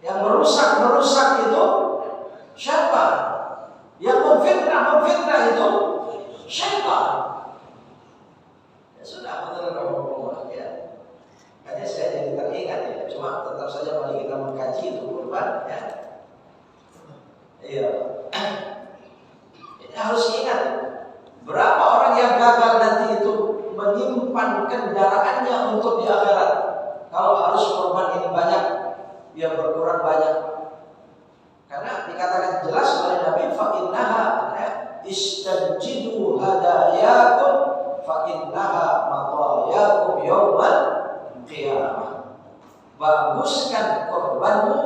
Yang merusak itu syaitan. Yang memfitnah itu syaitan. Ya sudah, betul ya. Hanya saya jadi teringat ya. Cuma tetap saja mari kita mengkaji itu kurban ya. Iya. Ini harus ingat berapa orang yang gagal nanti itu menyimpan kendaraannya untuk di akhirat. Kalau harus kurban ini banyak, dia berkurang banyak. Karena dikatakan jelas oleh Nabi, fa innaha istanjidu hadayakum fa innaha matayakum yaumal qiyamah. Baguskan korbanmu,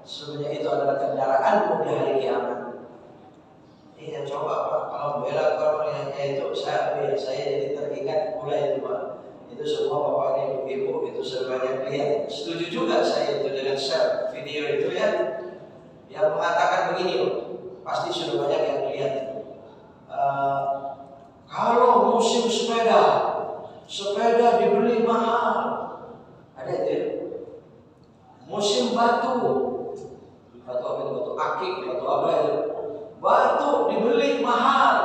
sebenarnya itu adalah kendaraanmu di hari kiamat. Iya, coba Pak, kalau bela korbannya itu saya jadi teringat mulai itu Pak. Itu semua bapak ibu itu sebanyak lihat. Setuju juga saya itu dengan share video itu ya. Yang mengatakan begini, pasti sudah banyak yang lihat. Kalau musim sepeda dibeli mahal. Ada itu. Musim batu akik, batu apa itu? Batu dibeli mahal.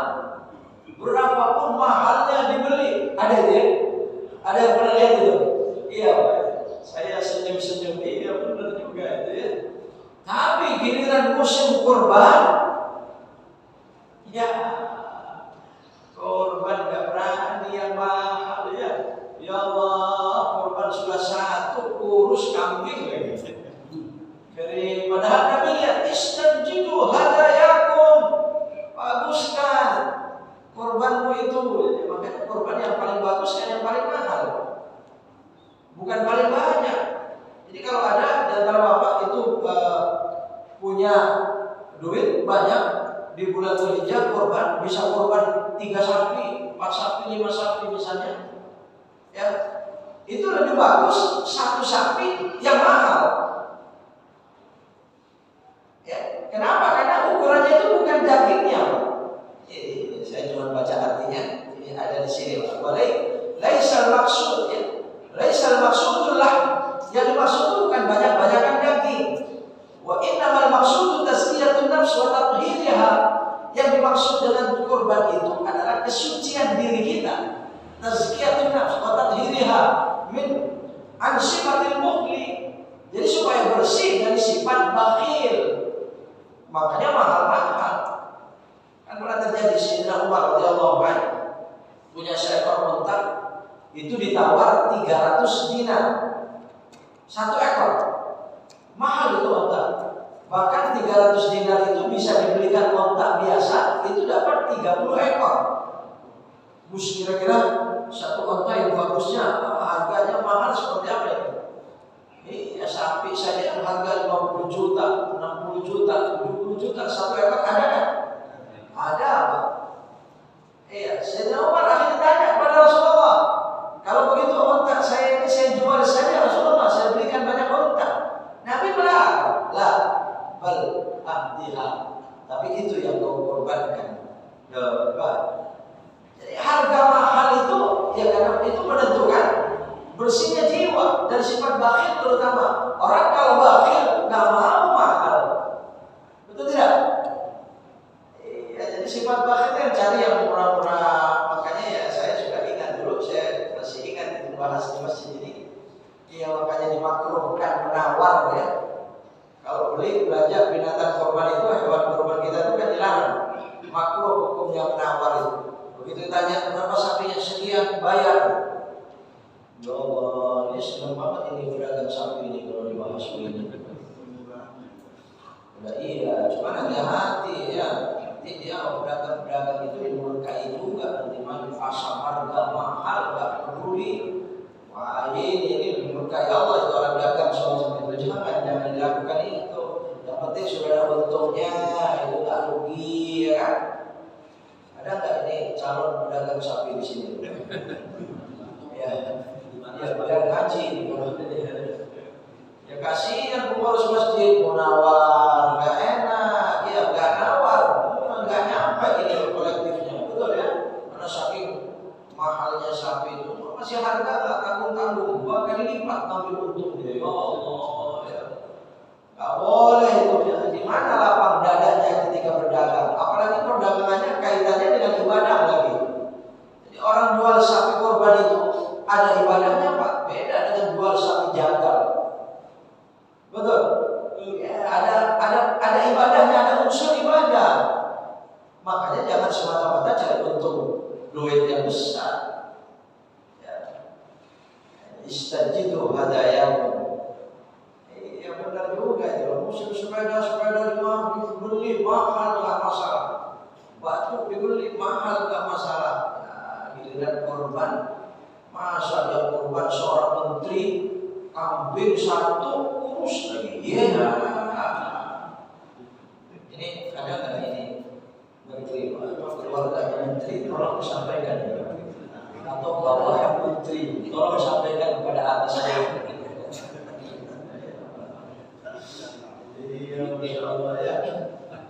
Berapapun mahalnya dibeli. Ada itu. Ada yang pernah lihat itu? Iya Pak. Saya senyum-senyum. untuk kurban, ya kurban gak berani yang mahal ya. Ya Allah, kurban sudah satu, urus kambing lagi. Jadi padahal Nabi lihat istanjidu hadayakum, baguskan kurbanmu itu. Jadi, makanya kurban yang paling bagus kan yang paling mahal, bukan paling banyak. Jadi kalau ada di antara bapak itu punya duit banyak, di bulan Dzulhijjah kurban, bisa kurban 3 sapi, 4 sapi, 5 sapi misalnya, ya itu lebih bagus 1 sapi yang mahal. Ya, kenapa? Karena ukurannya itu bukan dagingnya. Saya cuma baca artinya, ini ada di sini. Laisal maksud, ya. Laisal maksudullah. Yang dimaksud itu bukan banyak-banyakan daging. Wa innamal maqsudu tazkiyatun nafs wa tathhiriha. Yang dimaksud dengan kurban itu adalah kesucian diri kita. Tazkiyatun nafs wa tathhiriha min an sifatil mukhli. Jadi supaya bersih dari sifat bakhil. Makanya mahal-mahal. Kan pernah terjadi Sayyidina Umar radhiyallahu anhu punya seekor unta, itu ditawar 300 dinar 1 ekor. Mahal itu unta. Bahkan 300 dinar itu bisa dibelikan unta biasa, itu dapat 30 ekor. Gus, kira-kira satu unta yang bagusnya harganya mahal seperti apa itu? Ya sapi saja yang harga 50 juta, 60 juta, 70 juta 1 ekor ada kan? Ada apa? Iya, Sayyidina Umar akhirnya tanya kepada Rasulullah, kalau begitu unta saya jual saja Rasulullah, saya berikan banyak unta. Nabi melarang, lah, bal ahdiha, tapi itu yang kau korbankan. Jadi harga mahal itu, ya karena itu menentukan bersihnya jiwa dan sifat bakhil terutama. Orang kalau bakhil nggak mau mahal, betul tidak? Ya, jadi sifat bakhil yang cari yang murah-murah. Makanya ya saya juga ingat dulu, saya masih ingat itu bahas di masjid ini. Ya makanya dimakruhkan menawar ya. Kalau beli belanja binatang korban itu, hewan korban kita itu kan dilarang. Makruh hukumnya menawar itu. Begitu tanya berapa sapinya, sekian, bayar. Ya Allah, ini senang banget ini pedagang sapi ini kalau dibahas begini. Udah iya, cuma hati-hati ya. Nanti dia pedagang-pedagang itu dimurkai juga. Nanti main pasar harga mahal, gak peduli. Wah ini dimurkai Allah itu orang dagang soal itu. Jangan dilakukan itu. Yang penting sudah ada untungnya, itu gak rugi ya kan. Ada nggak ini calon pedagang sapi di sini? Ya. Ya bayar gaji ya kasihan pengurus masjid mau nawar nggak enak, ya nggak nawar nggak nyampe ini kolektifnya, betul ya, karena saking mahalnya sapi itu masih harga nggak tanggung-tanggung 2 kali lipat ngambil untung dia. Ya Allah ya. Nggak boleh itu ya. Di mana lapang dadanya ketika berdagang, apalagi perdagangannya kaitannya dengan ibadah lagi. Jadi orang jual sapi korban itu ada ibadahnya Pak, beda dengan jual sapi jagal. Betul? Ya, ada ibadahnya, ada unsur ibadah. Makanya jangan semata-mata cari untung duit yang besar. Ya. Istajidu hadayakum. Ya benar juga itu. Musim sepeda dibeli mahal nggak masalah. Batu dibeli mahal nggak masalah. Nah, giliran korban. Masa dia korban seorang menteri, kambing 1 urus lagi. Iya. Ini ada nggak ini menteri, keluarganya menteri, tolong sampaikan atau bawahan menteri, tolong sampaikan kepada atas saya. Iya, Allah ya.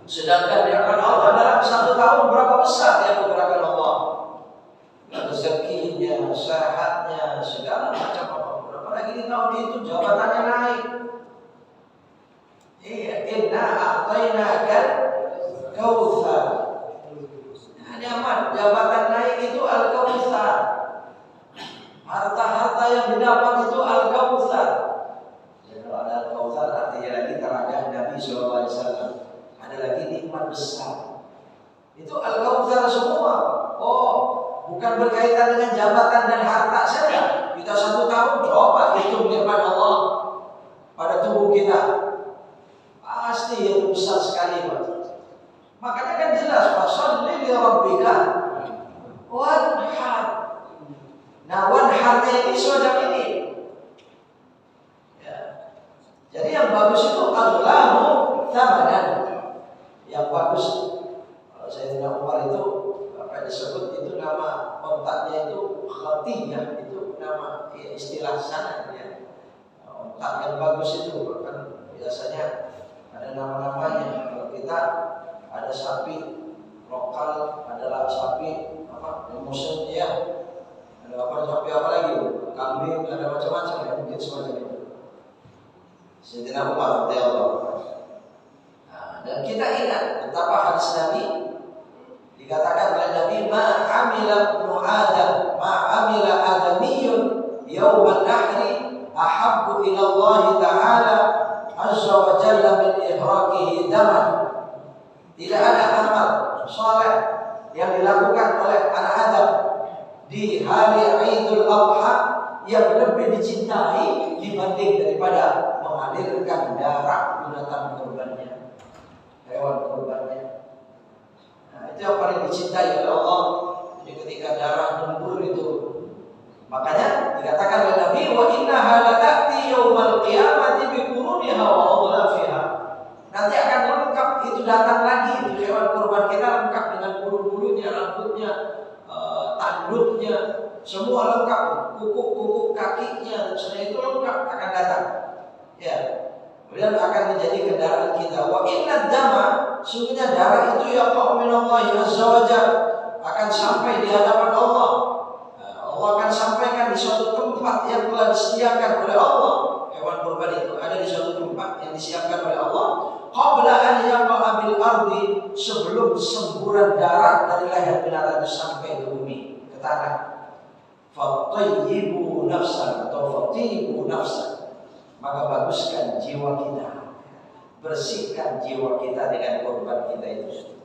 Sedangkan nikmat Allah dalam 1 tahun berapa besar ya pergerakan Allah. Rezekinya, sehatnya, segala macam apapun. Apalagi di tahun itu jabatannya naik. Iya, inna a'tainakal kautsar. Nyaman, jabatan naik itu al-kautsar. Harta-harta yang didapat itu al-kautsar. Kalau ada al-kautsar artinya lagi telaga Nabi SAW. Ada lagi Itu Al-Kautsar semua. Oh, bukan berkaitan dengan jabatan dan harta saja. Kita 1 tahun coba hitung nikmat Allah pada tubuh kita. Pasti yang besar sekali, Pak. Makanya kan jelas, fasholli li rabbika wanhar. Nah, wanharnya ini semacam ini. Ya. Jadi yang bagus itu Allahu Ta'ala. Yang bagus, kalau Sayyidina Umar itu apa disebut itu nama ontaknya itu khatiyah, itu nama istilah sana ya. Ontak yang bagus itu kan biasanya ada nama-namanya. Kalau kita ada sapi lokal, adalah sapi apa musim ya, ada apa sapi apa lagi, kambing, ada macam-macam ya, mungkin semacam itu. Sayyidina Umar radhiyallahu anhu. Dan kita ingat betapa hadis Nabi dikatakan oleh Nabi, ma amila ibnu Adam, ma amila adamiyun yauman nahri ahabbu ila Allah Ta'ala azza wa jalla min ihraqihi daman. Tidak ada amal saleh yang dilakukan oleh anak Adam di hari Idul Adha yang lebih dicintai dibanding daripada mengalirkan darah binatang kurbannya, hewan kurbannya. Nah, itu yang paling dicintai oleh Allah. Jadi ketika darah nyembur itu, makanya dikatakan oleh Nabi, wa innaha latati yaumal qiyamati bi quruniha wa adlafiha. Nanti akan lengkap itu datang lagi, itu hewan kurban kita lengkap dengan bulu-bulunya, rambutnya, tanduknya, semua lengkap, kuku-kuku kakinya, semuanya itu lengkap akan datang. Ya, kemudian akan menjadi kendaraan kita. Wa inna dama, sungguhnya darah itu ya qauminallahi azza wa jalla akan sampai di hadapan Allah. Allah akan sampaikan di suatu tempat yang telah disediakan oleh Allah. Hewan kurban itu ada di suatu tempat yang disiapkan oleh Allah. Qabla an yaqa bil ardi, sebelum semburan darah dari leher binatang itu sampai ke bumi, ke tanah. Fatayyibu nafsan atau fatibu nafsan, maka baguskan jiwa kita, bersihkan jiwa kita dengan korban kita itu.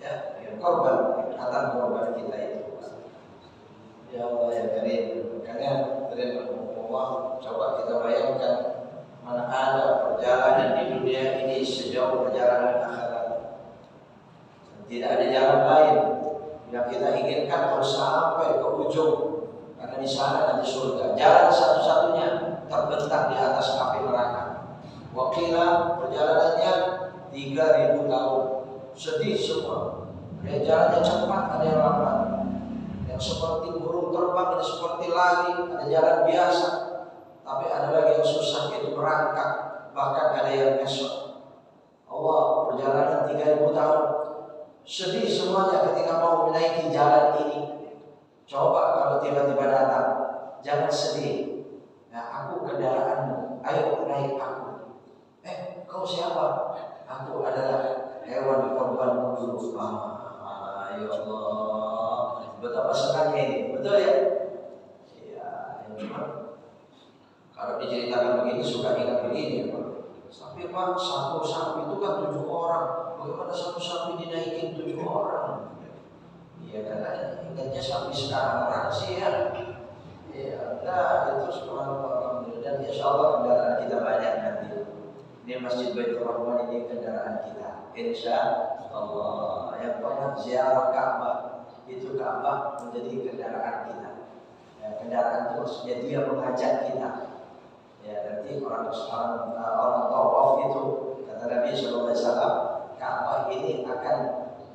Ya, dengan korban, ikatan korban kita itu. Ya Allah ya Karim, makanya Allah, coba kita bayangkan, mana ada perjalanan di dunia ini sejauh perjalanan akhirat. Tidak ada jalan lain yang kita inginkan harus sampai ke ujung, karena di sana nanti surga. Jalan satu-satunya terbentang di atas api neraka. Wakila perjalanannya 3000 tahun. Sedih semua. Ada jalannya cepat, ada yang lambat. Yang seperti burung terbang, ada seperti lari, ada jalan biasa. Tapi ada lagi yang susah, yaitu merangkak. Bahkan ada yang esok. Allah, perjalanan 3000 tahun. Sedih semuanya ketika mau menaiki jalan ini. Coba kalau tiba-tiba datang, jangan sedih. Nah, aku kendaraanmu, ayo naik aku. Kau siapa? Aku adalah hewan korbanmu dulu. Ya Allah, betapa senangnya ini, betul ya? Iya, kalau diceritakan begini suka ingat begini, Pak. Tapi Pak, satu sapi itu kan 7 orang. Bagaimana satu sapi dinaikin 7 orang? Iya, karena ingatnya sapi sekarang sih ya. Iya, nah itu subhanallah. Dan insya Allah kendaraan kita banyak nanti. Ini Masjid Baitur Rahman ini kendaraan kita. Insya Allah. Yang pernah ziarah Ka'bah, itu Ka'bah menjadi kendaraan kita. Ya, kendaraan itu maksudnya dia mengajak kita. Ya, nanti orang tawaf itu, kata Nabi SAW, Ka'bah ini akan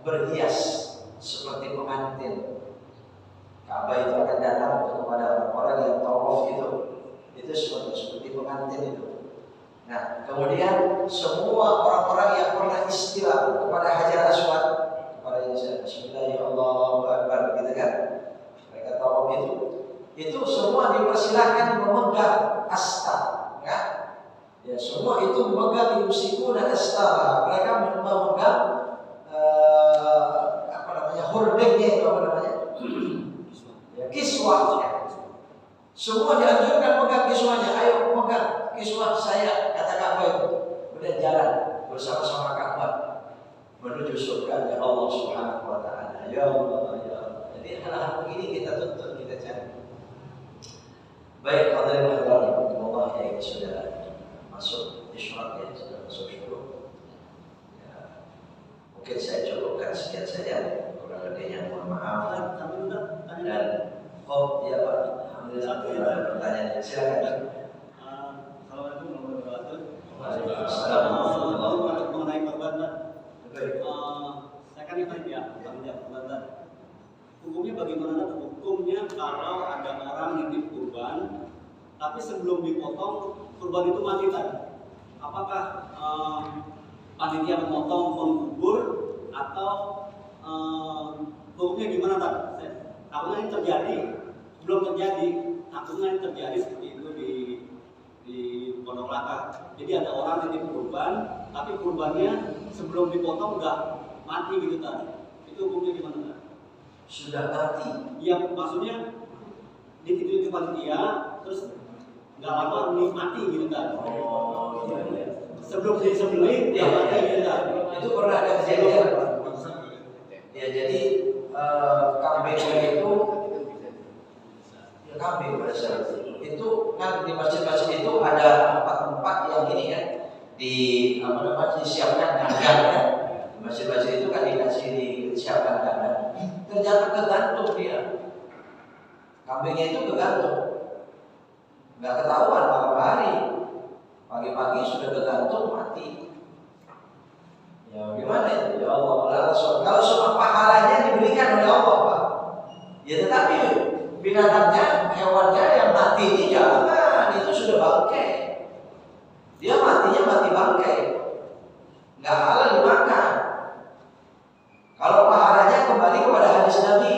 berhias seperti pengantin. Ka'bah itu akan datang kepada orang yang tawaf itu seperti pengantin itu. Nah, kemudian semua orang-orang yang pernah istilah kepada Hajar Aswad, kepada Bismillahirrahmanirrahim, gitu kan? Mereka tawaf itu semua dipersilahkan memegang asta, ya? Ya, semua itu memegang yumsikuna astara. Mereka memegang hordengnya itu apa namanya? Ya, kiswah. Semua dianjurkan pegang kiswahnya. Ayo pegang kiswah saya, kata Ka'bah itu. Kemudian jalan bersama-sama Ka'bah. menuju surga Allah Subhanahu wa taala. Ya Allah, ya Allah. Jadi hal-hal begini kita tuntut, kita cari. Baik, hadirin hadirat Allah yang sudah masuk isyarat, ya, sudah masuk syuruk. Ya, mungkin saya cukupkan sekian saja. Kurang lebihnya mohon maaf. Dan ya Pak, alhamdulillah ada pertanyaan. Silakan. Assalamualaikum warahmatullahi wabarakatuh. Waalaikumsalam. Mengenai korban, saya kan ini ya, korban. Hukumnya bagaimana? Hukumnya kalau ada orang nitip kurban, tapi sebelum dipotong kurban itu mati tadi. Apakah panitia memotong mengubur atau hukumnya gimana tadi? Takutnya ini terjadi, belum terjadi. Takutnya ini terjadi seperti itu di Pondok Laka. Jadi ada orang nitip kurban, tapi kurbannya sebelum dipotong udah mati gitu tadi. Itu hukumnya gimana tadi? Sudah mati. Ya maksudnya dititip ke panitia, terus nggak lama mati gitu kan? Oh iya. Sebelum disembelih dia mati gitu kan? Itu pernah ada kejadian. Ya jadi kambingnya itu ya kambing pada saat itu kan di masjid-masjid itu ada tempat-tempat yang ini ya di apa namanya disiapkan kandang ya. Di masjid-masjid itu kan dikasih disiapkan kandang. Ternyata kegantung dia. Kambingnya itu kegantung. Nggak ketahuan malam hari. Pagi-pagi sudah kegantung mati. Ya gimana itu? Ya Allah. Kalau semua pahalanya diberikan oleh Allah, Pak. Ya tetapi binatangnya, hewannya yang mati ini jangan. Itu sudah bangkai. Dia matinya mati bangkai. Nggak halal dimakan. Kalau pahalanya kembali kepada hadis Nabi,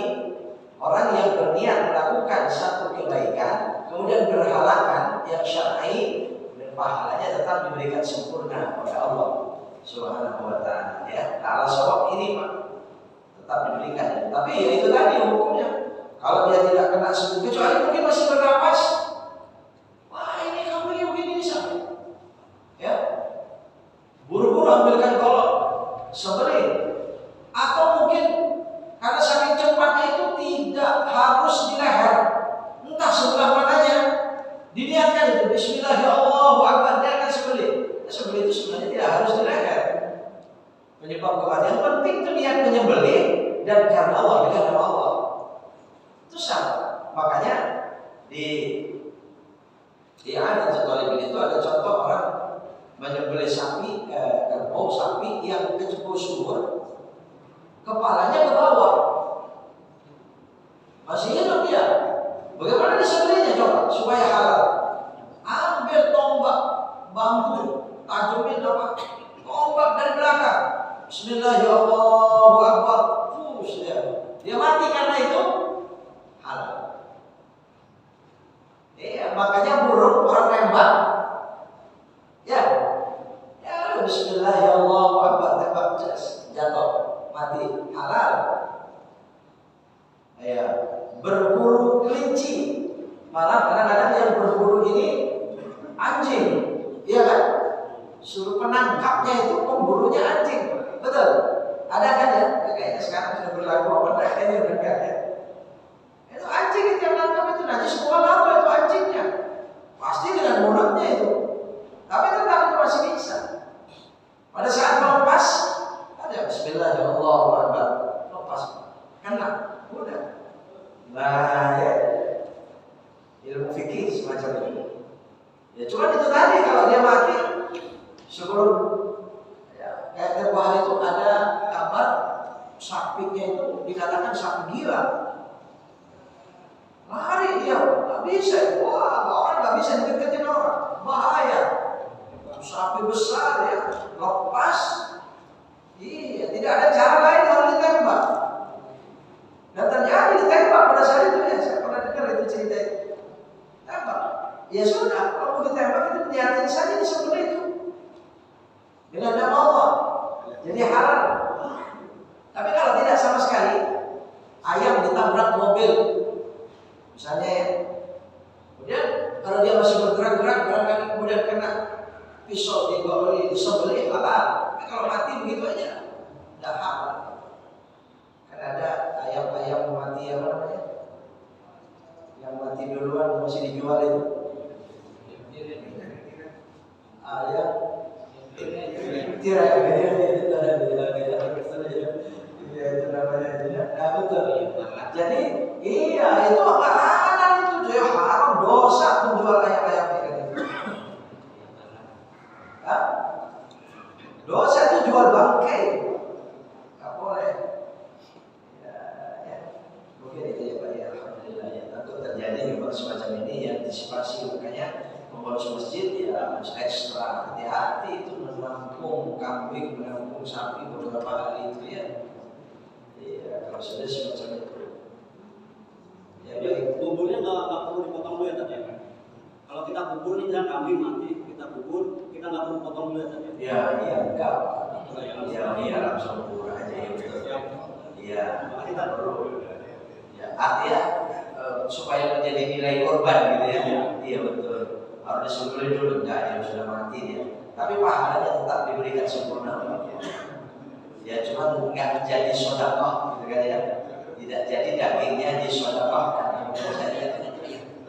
orang yang berniat melakukan satu kebaikan, kemudian berhalangan yang syar'i, dan pahalanya tetap diberikan sempurna oleh Allah Subhanahu wa taala. Ya, kalau sawab ini Pak, tetap diberikan. Tapi ya itu tadi hukumnya. Kalau dia tidak kena sembuh, kecuali mungkin masih bernapas, wah ini kamu begini bisa. Ya, buru-buru ambilkan golok, sembelih. Atau mungkin karena saking cepatnya itu tidak harus di leher, entah sebelah mananya, diniatkan itu Bismillahirrahmanirrahim, dia akan sembelih. Sembelih itu sebenarnya tidak harus di leher. Penyebab kematian penting itu niat menyembelih dan karena Allah, dengan nama Allah. Itu sama. Makanya di adat Talibin itu ada contoh orang menyembelih sapi, kerbau sapi yang kecebur sumur. Kepalanya ke bawah, masih hidup dia. Bagaimana disembelihnya coba supaya halal? Ambil tombak bambu, tajumin apa? Tombak dari belakang. Bismillahirrahmanirrahim. Dia mati karena itu halal. Iya, makanya burung orang nembak. Ya, Bismillahirrahmanirrahim, tembak jatuh. Mati halal. Ya, berburu kelinci. Malah kadang-kadang yang berburu ini anjing, iya kan? Suruh penangkapnya itu pemburunya anjing, betul? Ada kan ya? Kayaknya sekarang sudah berlaku apa? Kayaknya udah enggak ya? Itu anjing itu yang nangkap itu nanti semua lama itu anjingnya, pasti dengan mulutnya itu. Tapi tetap itu masih bisa. Pada saat melepas, ada Bismillahirrahmanirrahim, lepas, kena, udah. Nah ya, ilmu fikih semacam itu. Ya cuma itu tadi kalau dia mati sebelum ya, kayak tempoh hari itu ada kabar sapinya itu dikatakan sapi gila. Lari dia, nggak bisa. Wah, orang nggak bisa deketin orang, bahaya. Sapi besar ya, lepas. Iya, tidak ada cara lain kalau ditembak. Dan ternyata ditembak pada saat itu ya, saya pernah dengar itu cerita itu. Tembak. Ya sudah, kalau mau ditembak itu niatin saja disembelih itu dengan nama Allah. Jadi halal. Tapi kalau tidak sama sekali, ayam ditabrak mobil, misalnya ya. Kemudian kalau dia masih bergerak-gerak, barangkali kemudian kena pisau disembelih halal. Tapi kalau mati begitu aja, Tidak halal. Kan ada ayam mati apa namanya? Yang mati duluan masih dijual itu. Ayam tirai itu namanya. Nah, betul. Jadi iya itu nggak halal itu, jadi haram, dosa menjual ayam-ayam itu. Hah? Dosa itu jual bangkai, nggak boleh. Ya. Mungkin itu ya Pak ya, alhamdulillah ya. Takut terjadi memang semacam ini ya, antisipasi, makanya pengurus masjid ya harus ekstra hati-hati itu menampung kambing, menampung sapi beberapa hari itu ya. Iya, kalau sudah semacam itu. Ya baik. Buburnya nggak perlu dipotong dulu ya tadi kan? Kalau kita bubur nih misalnya kambing mati, kita bubur, kita nggak perlu potong dulu ya tadi. Iya, enggak. Iya, langsung bubur aja ya betul. Iya, kita perlu. Ya, artinya supaya menjadi nilai korban gitu ya. Iya betul. Harus disembelih dulu enggak ya sudah mati dia. Tapi pahalanya tetap diberikan sempurna. Ya cuma nggak jadi sedekah gitu kan ya. Tidak jadi dagingnya disedekahkan.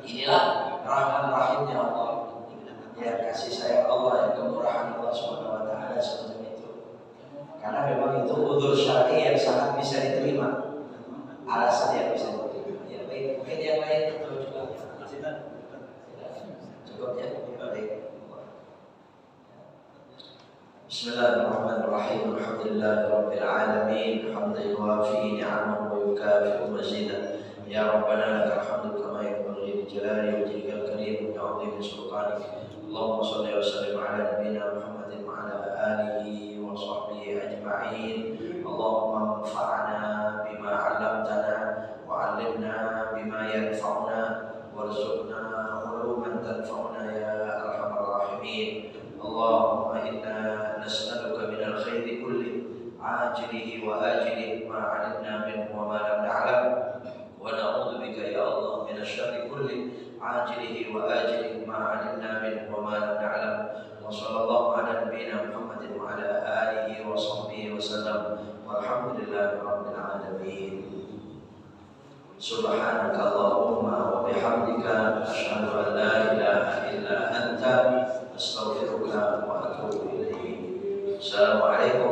Inilah rahman rahimnya Allah. Ya kasih sayang Allah, yang kemurahan Allah Subhanahu wa taala semacam itu. Karena memang itu udzur syar'i yang sangat bisa diterima. Alasan yang bisa diterima. Ya baik, mungkin yang lain itu juga. Cukup ya. Baik. Bismillahirrahmanirrahim. Alhamdulillahirabbil alamin. Hamdan yuwafi ni'amahu wa yukafi'u mazidah. Ya Rabbana lakal hamdu kama yanbaghi li jalali wajhikal karim wa 'azimi sultanik. Allahumma shalli wa sallim ala nabiyyina Muhammadin wa ala alihi wa sahbihi ajma'in. Allahumma anfa'na bima 'allamtana wa 'allimna bima yanfa'una warzuqna 'uluman tanfa'una ya arhamar rahimin. Allahumma inna nas'aluka minal khairi kulli ajilihi wa ajilihi ma 'alimna minhu wa ma lam na'lam wa na'udzu bika ya Allah minasyarri kulli ajilihi wa ajilihi ma 'alimna minhu wa ma lam na'lam. Wa sallallahu ala nabiyyina Muhammadin wa ala alihi wa sahbihi wa sallam. Walhamdulillahi rabbil alamin. Subhanaka Allahumma wa bihamdika asyhadu an la ilaha illa anta astaghfiruka wa atubu ilaik. Assalamualaikum